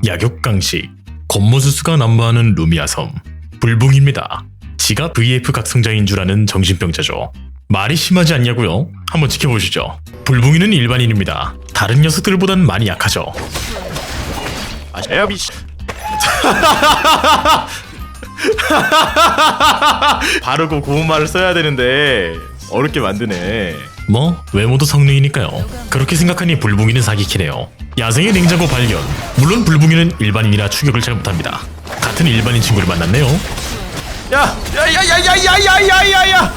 약육강식, 겉모수수가 난무하는 루미아 섬. 불붕입니다. 지가 VF 각성자인 줄 아는 정신병자죠. 말이 심하지 않냐고요? 한번 지켜보시죠. 불붕이는 일반인입니다. 다른 녀석들보단 많이 약하죠. 에어비 바르고 고운 말을 써야 되는데 어렵게 만드네. 뭐 외모도 성능이니까요. 그렇게 생각하니 불붕이는 사기키네요. 야생의 냉장고 발견. 물론 불붕이는 일반인이라 추격을 잘 못합니다. 같은 일반인 친구를 만났네요. 야야야야야야야야야야!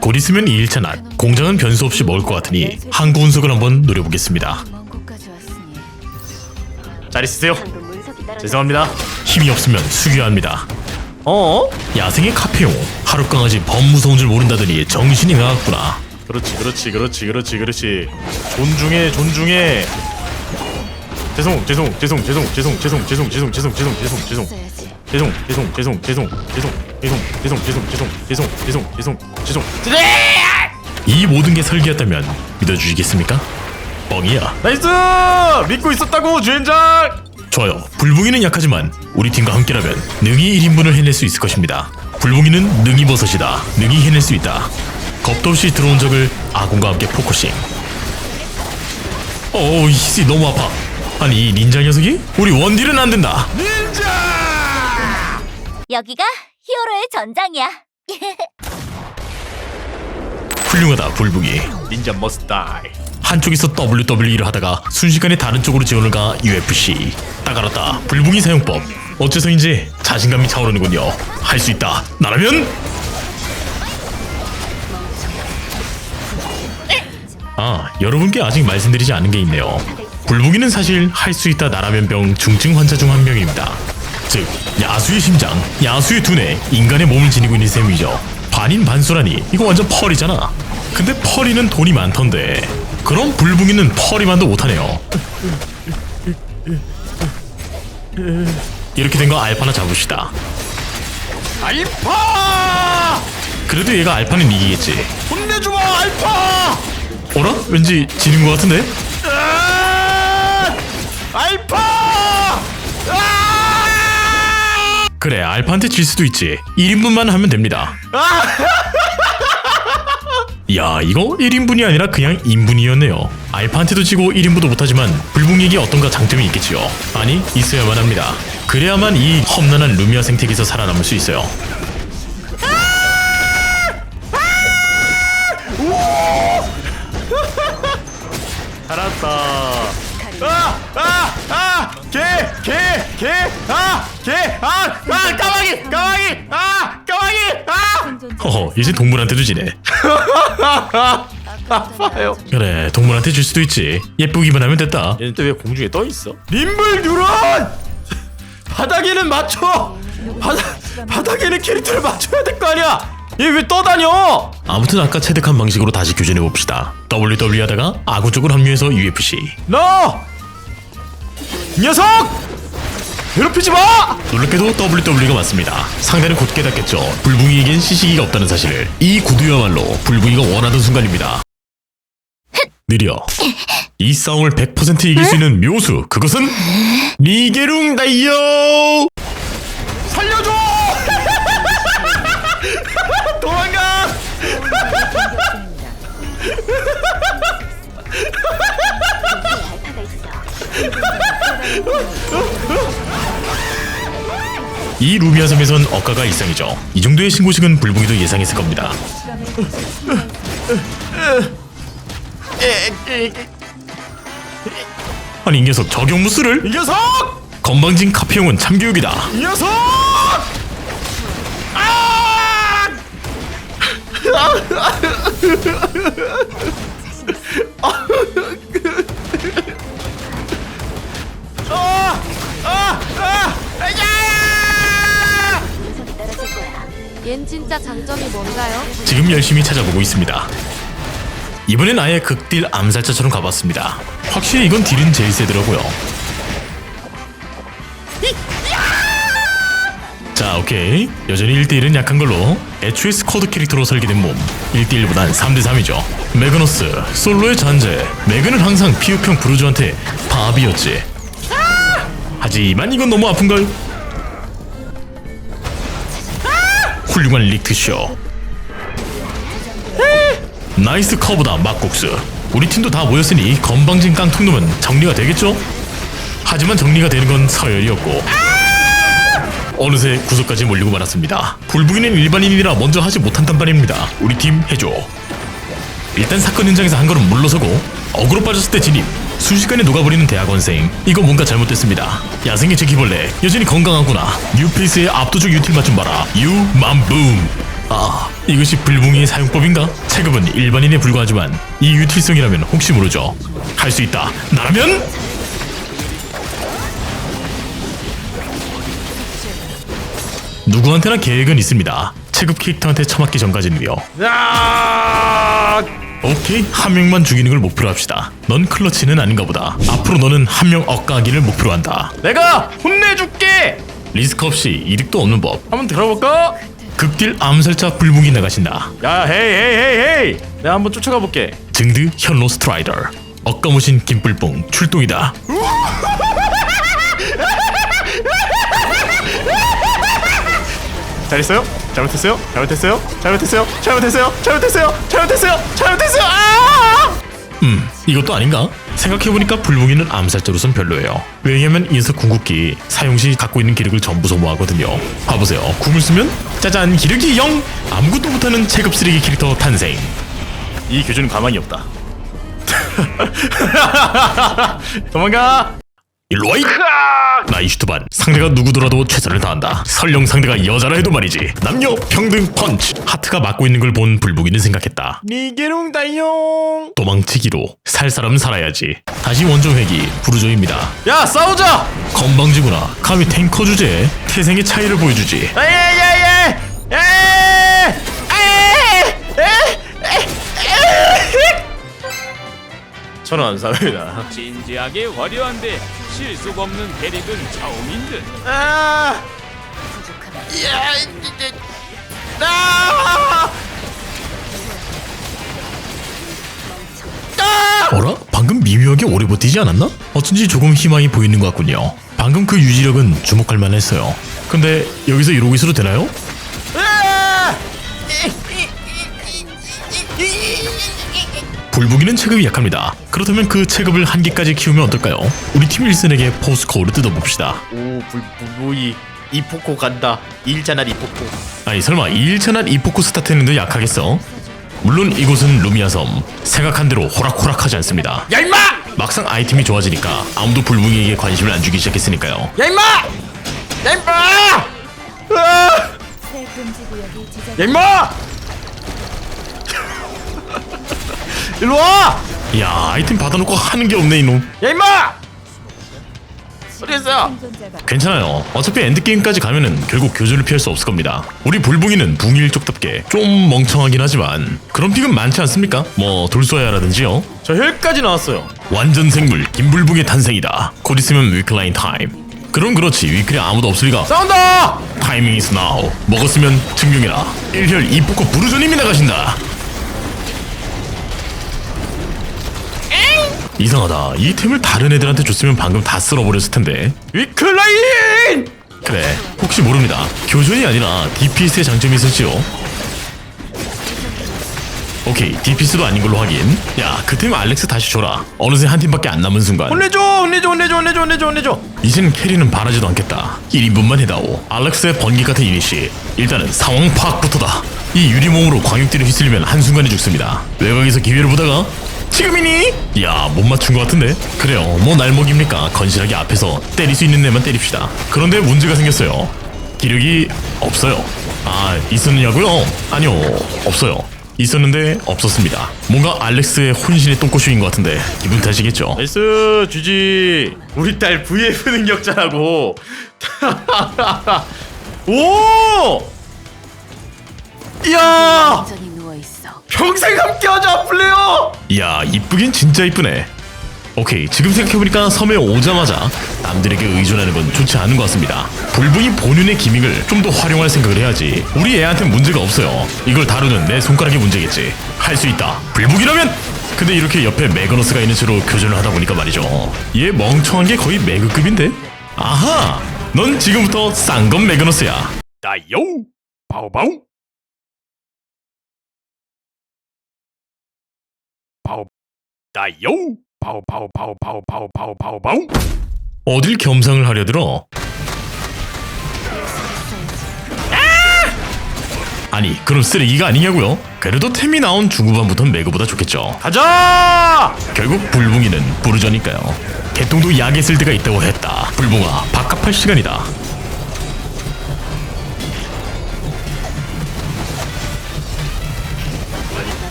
곧 있으면 2일차 낮. 공장은 변수 없이 먹을 것 같으니 항구 운석을 한번 노려보겠습니다. 잘 있으세요. 죄송합니다. 힘이 없으면 숙여야 합니다. 야생의 카페용. 하룻강아지 범무서운 줄 모른다더니 정신이 나갔구나. 그렇지. 존중해. 죄송. 이 모든 게 설계였다면 믿어주시겠습니까? 뻥이야. 나이스! 믿고 있었다고 주인장! 좋아요. 불붕이는 약하지만 우리 팀과 함께라면 능히 1인분을 해낼 수 있을 것입니다. 불붕이는 능이버섯이다. 능히 해낼 수 있다. 겁도 없이 들어온 적을 아군과 함께 포커싱. 이씨 너무 아파. 아니 이 닌자 녀석이? 우리 원딜은 안 된다. 닌자! 여기가 히어로의 전장이야. 훌륭하다 불붕이. 닌자 머스트 다이. 한쪽에서 WWE를 하다가 순식간에 다른 쪽으로 지원을 가 UFC. 딱 알았다. 불붕이 사용법. 어째서인지 자신감이 차오르는군요. 할 수 있다. 나라면? 여러분께 아직 말씀드리지 않은 게 있네요. 불붕이는 사실 할 수 있다 나라면 병 중증 환자 중 한 명입니다. 즉 야수의 심장, 야수의 두뇌, 인간의 몸을 지니고 있는 셈이죠. 반인 반수라니 이거 완전 펄이잖아. 근데 펄이는 돈이 많던데 그럼 불붕이는 펄이만도 못하네요. 이렇게 된 거 알파나 잡읍시다. 알파! 그래도 얘가 알파는 이기겠지. 혼내주마 알파! 어라? 왠지 지는 것 같은데? 알파! 그래 알파한테 질 수도 있지. 1인분만 하면 됩니다. 야 이거 1인분이 아니라 그냥 인분이었네요. 알파한테도 지고 1인분도 못하지만 불붕에게 어떤가 장점이 있겠지요. 아니 있어야만 합니다. 그래야만 이 험난한 루미아 생태계에서 살아남을 수 있어요. 살았다. 까마귀! 이제 동물한테도 지네. 아파요. 그래 동물한테 줄 수도 있지. 예쁘기만 하면 됐다. 얘는 또 왜 공중에 떠 있어? 림블 뉴런! 바닥에는 맞춰. 바닥에는 캐릭터를 맞춰야 될 거 아니야. 얘 왜 떠다녀? 아무튼 아까 체득한 방식으로 다시 교전해봅시다. WWE 하다가 아군 쪽으로 합류해서 UFC. 너! 이 녀석! 괴롭히지 마! 놀랍게도 WWE가 맞습니다. 상대는 곧 깨닫겠죠. 불붕이에겐 시시기가 없다는 사실을. 이 구두야말로 불붕이가 원하던 순간입니다. 느려. 이 싸움을 100% 이길 수 있는 묘수. 그것은 리게룽 다이요. 살려줘! 도망가! 이 루미아 섬에선 억가가 일상이죠. 이 정도의 신고식은 불붕이도 예상했을 겁니다. 아니 이 녀석 적용무스를? 이 녀석! 건방진 카페용은 참교육이다. 이 녀석! 얜 진짜 장점이 뭔가요? 지금 열심히 찾아보고 있습니다. 이번엔 아예 극딜 암살자처럼 가봤습니다. 확실히 이건 딜은 제일 세더라고요. 자, 오케이. 여전히 1대1은 약한 걸로. 애초에 스쿼드 캐릭터로 설계된 몸 1대1보단 3대3이죠. 매그너스 솔로의 잔재. 매그는 항상 피흡형 브루즈한테 밥이었지. 하지만 이건 너무 아픈걸. 훌륭한 릭트쇼. 나이스 커브다 막국수. 우리 팀도 다 모였으니 건방진 깡통놈은 정리가 되겠죠? 하지만 정리가 되는 건 서열이었고 어느새 구석까지 몰리고 말았습니다. 불북이는 일반인이라 먼저 하지 못한단 말입니다. 우리 팀 해줘. 일단 사건 현장에서 한 걸음 물러서고 어그로 빠졌을 때 진입. 순식간에 녹아버리는 대학원생. 이거 뭔가 잘못됐습니다. 야생의 제키벌레 여전히 건강하구나. 뉴페이스의 압도적 유틸 맛 좀 봐라. 유맘붐. 아, 이것이 불붕이의 사용법인가? 체급은 일반인에 불과하지만 이 유틸성이라면 혹시 모르죠. 할 수 있다. 나라면? 누구한테나 계획은 있습니다. 체급 캐릭터한테 처맞기 전까지는요. 야! 오케이, 한 명만 죽이는 걸 목표로 합시다. 넌 클러치는 아닌가 보다. 앞으로 너는 한 명 억가하기를 목표로 한다. 내가 혼내줄게. 리스크 없이 이득도 없는 법. 한번 들어볼까? 극딜 암살자 불붕이 나가신다. 야, 헤이. 내가 한번 쫓아가 볼게. 증드 현로 스트라이더. 억가무신 김불뽕 출동이다. 잘했어요? 잘못했어요? 아! 이것도 아닌가? 생각해보니까 불붕이는 암살자로선 별로예요. 왜냐면 인석 궁극기 사용 시 갖고 있는 기력을 전부 소모하거든요. 봐보세요. 궁을 쓰면 짜잔 기력이 0! 아무것도 못하는 체급 쓰레기 캐릭터 탄생. 이 교주는 가만히 없다. 도망가. 일로와이! 나이 슈트반 상대가 누구더라도 최선을 다한다. 설령 상대가 여자라 해도 말이지. 남녀 평등 펀치. 하트가 맞고 있는 걸 본 불북이는 생각했다. 니게롱 다용. 도망치기로 살 사람은 살아야지. 다시 원조 회기 부르조입니다. 야, 싸우자. 건방지구나. 감히 탱커 주제에 태생의 차이를 보여주지. 저는 안 삽니다. 진지하게 화려한데 실속 없는 캐릭은 처음인 듯. 아! 야, 이제 나! 어라? 방금 미묘하게 오래 버티지 않았나? 어쩐지 조금 희망이 보이는 것 같군요. 방금 그 유지력은 주목할 만했어요. 근데 여기서 이러고 있어도 되나요? 불북이는 체급이 약합니다. 그렇다면 그 체급을 한계까지 키우면 어떨까요? 우리 팀 1선에게 포스코어를 뜯어봅시다. 오, 불보이 이포코 간다. 2일차날 이포코. 아니 설마 2일차난 이포코 스타트는도 약하겠어? 물론 이곳은 루미아 섬. 생각한 대로 호락호락하지 않습니다. 야, 임마! 막상 아이템이 좋아지니까 아무도 불붕이에게 관심을 안 주기 시작했으니까요. 야, 임마! 야, 임마! 아! 야, 임마! 일로 와! 야, 아이템 받아놓고 하는 게 없네 이놈. 야, 임마! 어디 있어요? 괜찮아요. 어차피 엔드게임까지 가면은 결국 교전을 피할 수 없을 겁니다. 우리 불붕이는 붕일 쪽답게 좀 멍청하긴 하지만 그런 픽은 많지 않습니까? 뭐 돌쏘야라든지요. 저 혈까지 나왔어요. 완전 생물 김불붕의 탄생이다. 곧 있으면 위클라인 타임. 그럼 그렇지, 위클이 아무도 없으리가. 싸운다! 타이밍 is now. 먹었으면 증명해라. 1혈 이포코 부르조님이 나가신다. 이상하다. 이 템을 다른 애들한테 줬으면 방금 다 쓸어버렸을 텐데. 위클라인! 그래, 혹시 모릅니다. 교전이 아니라 DPS의 장점이 있을지요. 오케이, DPS도 아닌 걸로 확인. 야, 그 템 알렉스 다시 줘라. 어느새 한 팀밖에 안 남은 순간 혼내줘! 이젠 캐리는 바라지도 않겠다. 1인분만 해다오. 알렉스의 번개 같은 이니시. 일단은 상황 파악부터다. 이 유리몸으로 광역딜을 휘둘리면 한순간에 죽습니다. 외곽에서 기회를 보다가 지금이니? 야, 못 맞춘 것 같은데? 그래요, 뭐 날먹입니까? 건실하게 앞에서 때릴 수 있는 애만 때립시다. 그런데 문제가 생겼어요. 기력이 없어요. 아, 있었느냐고요? 아니요, 없어요. 있었는데 없었습니다. 뭔가 알렉스의 혼신의 똥꼬쇼인 것 같은데 기분 탓이겠죠? 나이스 주지. 우리 딸 VF 능력자라고. 오! 이야! 완전히 누워 있어. 평생 함께하자 플레이어. 이야, 이쁘긴 진짜 이쁘네. 오케이, 지금 생각해보니까 섬에 오자마자 남들에게 의존하는 건 좋지 않은 것 같습니다. 불붕이 본연의 기믹을 좀 더 활용할 생각을 해야지. 우리 애한테 문제가 없어요. 이걸 다루는 내 손가락이 문제겠지. 할 수 있다. 불붕이라면! 근데 이렇게 옆에 매그너스가 있는 채로 교전을 하다 보니까 말이죠. 얘 멍청한 게 거의 매그급인데? 아하! 넌 지금부터 쌍검 매그너스야. 나요. 바오바오. 바오. 나요. 바오바오바오바오바오바오바오. 어딜 겸상을 하려 들어? 아니, 그럼 쓰레기가 아니냐고요? 그래도 템이 나온 중후반부터는 매그보다 좋겠죠. 가자! 결국 불붕이는 부르저니까요. 개똥도 약에 쓸 때가 있다고 했다. 불붕아, 밥값할 시간이다.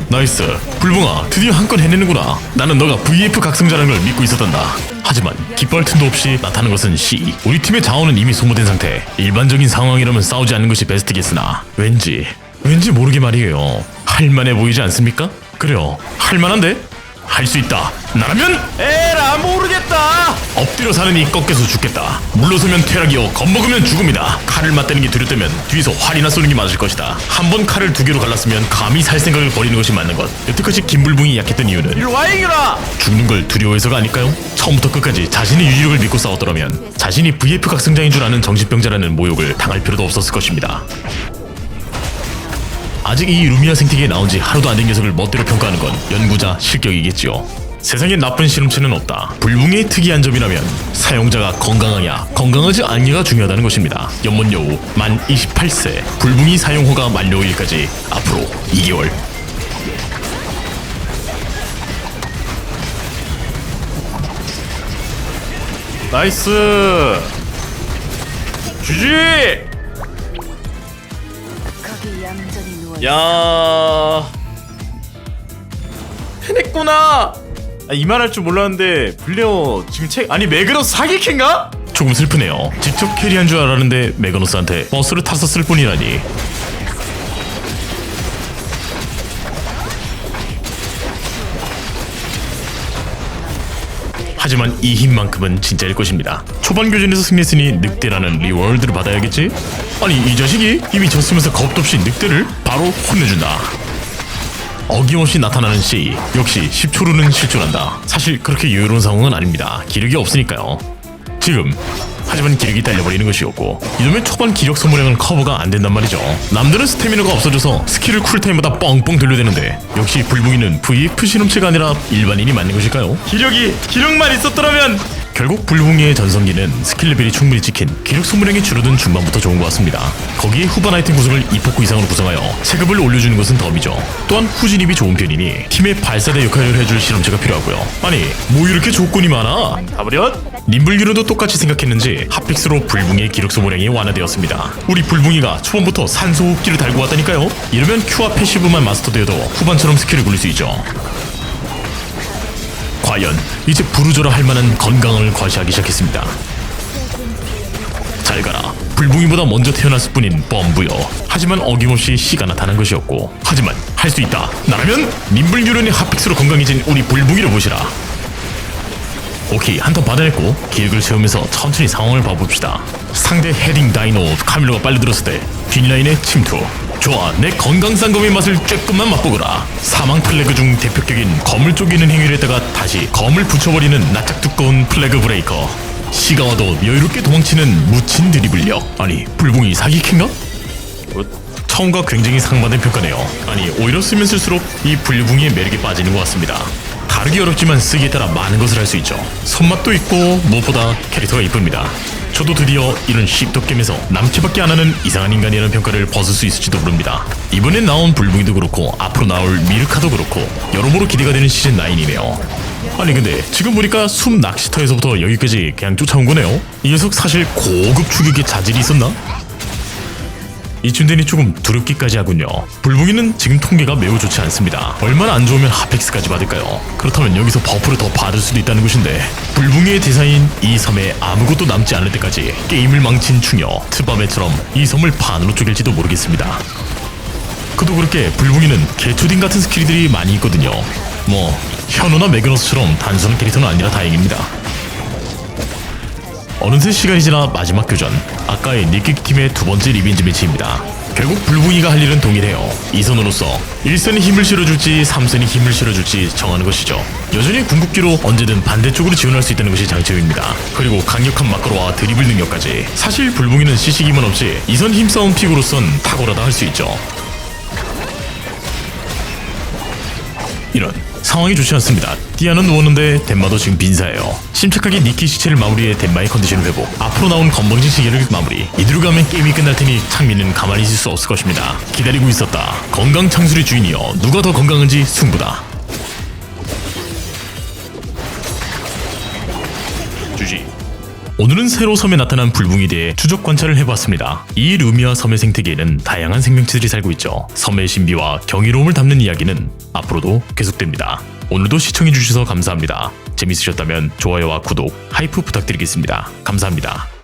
나이스. 불붕아, 드디어 한 건 해내는구나. 나는 너가 VF 각성자라는 걸 믿고 있었단다. 하지만 깃발 틈도 없이 나타나는 것은 C. 우리 팀의 자원은 이미 소모된 상태. 일반적인 상황이라면 싸우지 않는 것이 베스트겠으나 왠지 모르게 말이에요. 할만해 보이지 않습니까? 그래요, 할만한데? 할 수 있다. 나라면 에라 모르겠다. 엎드려 사느니 꺾여서 죽겠다. 물러서면 퇴락이요, 겁먹으면 죽음이다. 칼을 맞대는 게 두렵다면 뒤에서 활이나 쏘는 게 맞을 것이다. 한 번 칼을 두 개로 갈랐으면 감히 살 생각을 버리는 것이 맞는 것. 여태까지 김불붕이 약했던 이유는 일로 와 이겨라. 죽는 걸 두려워해서가 아닐까요? 처음부터 끝까지 자신의 유지력을 믿고 싸웠더라면 자신이 VF 각성자인 줄 아는 정신병자라는 모욕을 당할 필요도 없었을 것입니다. 아직 이 루미아 생태계에 나온 지 하루도 안 된 녀석을 멋대로 평가하는 건 연구자 실격이겠지요. 세상에 나쁜 실험체는 없다. 불붕의 특이한 점이라면 사용자가 건강하냐 건강하지 않냐가 중요하다는 것입니다. 연못여우 만 28세, 불붕이 사용허가 만료일까지 앞으로 2개월. 나이스. 주지. 야. 해냈구나. 이 말 할 줄 몰랐는데 블레어 지금 아니 매그너스 사기캔가? 조금 슬프네요. 직접 캐리한 줄 알았는데 매그너스한테 버스를 탔었을 뿐이라니. 하지만 이 힘만큼은 진짜일 것입니다. 초반 교전에서 승리했으니 늑대라는 리워드를 받아야겠지? 아니, 이 자식이 이미 졌으면서 겁도 없이 늑대를 바로 혼내준다. 어김없이 나타나는 C. 역시 10초로는 실존한다. 사실 그렇게 여유로운 상황은 아닙니다. 기력이 없으니까요. 지금 하지만 기력이 딸려버리는 것이었고, 이놈의 초반 기력 소모량은 커버가 안 된단 말이죠. 남들은 스태미너가 없어져서 스킬을 쿨타임마다 뻥뻥 돌려대는데 역시 불붕이는 VF 실험체가 아니라 일반인이 맞는 것일까요? 기력만 있었더라면. 결국 불붕이의 전성기는 스킬 레벨이 충분히 찍힌 기력 소모량이 줄어든 중반부터 좋은 것 같습니다. 거기에 후반 아이템 구성을 2포크 이상으로 구성하여 체급을 올려주는 것은 덤이죠. 또한 후진입이 좋은 편이니 팀의 발사대 역할을 해줄 실험체가 필요하고요. 아니, 뭐 이렇게 조건이 많아? 가버렸? 님블유로도 똑같이 생각했는지 핫픽스로 불붕이의 기력 소모량이 완화되었습니다. 우리 불붕이가 초반부터 산소호흡기를 달고 왔다니까요. 이러면 Q와 패시브만 마스터되어도 후반처럼 스킬을 굴릴 수 있죠. 과연 이제 부르저라 할 만한 건강을 과시하기 시작했습니다. 잘 가라. 불붕이보다 먼저 태어났을 뿐인 뻔부여. 하지만 어김없이 C가 나타난 것이었고, 하지만 할 수 있다. 나라면 님블 유련의 핫픽스로 건강해진 우리 불붕이를 보시라. 오케이, 한 턴 받아냈고 기획을 세우면서 천천히 상황을 봐봅시다. 상대 헤딩 다이노 카밀로가 빨려들었을 때 뒷라인의 침투. 좋아, 내 건강 쌍검의 맛을 쬐끔만 맛보거라. 사망 플래그 중 대표격인 검을 쪼개는 행위를 했다가 다시 검을 붙여버리는 낯짝 두꺼운 플래그 브레이커. C가 와도 여유롭게 도망치는 묻힌 드리블력. 아니, 불붕이 사기캔가? 처음과 굉장히 상반된 평가네요. 아니, 오히려 쓰면 쓸수록 이 불붕이의 매력에 빠지는 것 같습니다. 다루기 어렵지만 쓰기에 따라 많은 것을 할 수 있죠. 손맛도 있고 무엇보다 캐릭터가 이쁩니다. 저도 드디어 이런 씹덕겜에서 남캐밖에 안 하는 이상한 인간이라는 평가를 벗을 수 있을지도 모릅니다. 이번엔 나온 불붕이도 그렇고 앞으로 나올 미르카도 그렇고 여러모로 기대가 되는 시즌 9이네요. 아니 근데 지금 보니까 숨 낚시터에서부터 여기까지 그냥 쫓아온 거네요. 이 녀석 사실 고급 추격의 자질이 있었나? 이쯤 되니 조금 두렵기까지 하군요. 불붕이는 지금 통계가 매우 좋지 않습니다. 얼마나 안 좋으면 핫픽스까지 받을까요? 그렇다면 여기서 버프를 더 받을 수도 있다는 것인데, 불붕이의 대사인 이 섬에 아무것도 남지 않을 때까지 게임을 망친 충여 트바베처럼 이 섬을 반으로 쪼갤지도 모르겠습니다. 그도 그렇게 불붕이는 개초딩 같은 스킬들이 많이 있거든요. 뭐 현우나 매그너스처럼 단순한 캐릭터는 아니라 다행입니다. 어느새 시간이 지나 마지막 교전, 아까의 니킥 팀의 두 번째 리벤지 매치입니다. 결국 불붕이가 할 일은 동일해요. 2선으로서 1선이 힘을 실어줄지 3선이 힘을 실어줄지 정하는 것이죠. 여전히 궁극기로 언제든 반대쪽으로 지원할 수 있다는 것이 장점입니다. 그리고 강력한 마크로와 드리블 능력까지. 사실 불붕이는 CC기만 없이 2선 힘싸움 픽으로선 탁월하다 할 수 있죠. 이런 상황이 좋지 않습니다. 디아는 누웠는데 덴마도 지금 빈사예요. 침착하게 니키 시체를 마무리해 덴마의 컨디션 회복, 앞으로 나온 건방진 시계를 마무리. 이대로 가면 게임이 끝날 테니 창민은 가만히 있을 수 없을 것입니다. 기다리고 있었다. 건강 창술의 주인이여, 누가 더 건강한지 승부다. 주지. 오늘은 새로 섬에 나타난 불붕이에 대해 추적 관찰을 해봤습니다. 이 루미아 섬의 생태계에는 다양한 생명체들이 살고 있죠. 섬의 신비와 경이로움을 담는 이야기는 앞으로도 계속됩니다. 오늘도 시청해주셔서 감사합니다. 재밌으셨다면 좋아요와 구독, 하이프 부탁드리겠습니다. 감사합니다.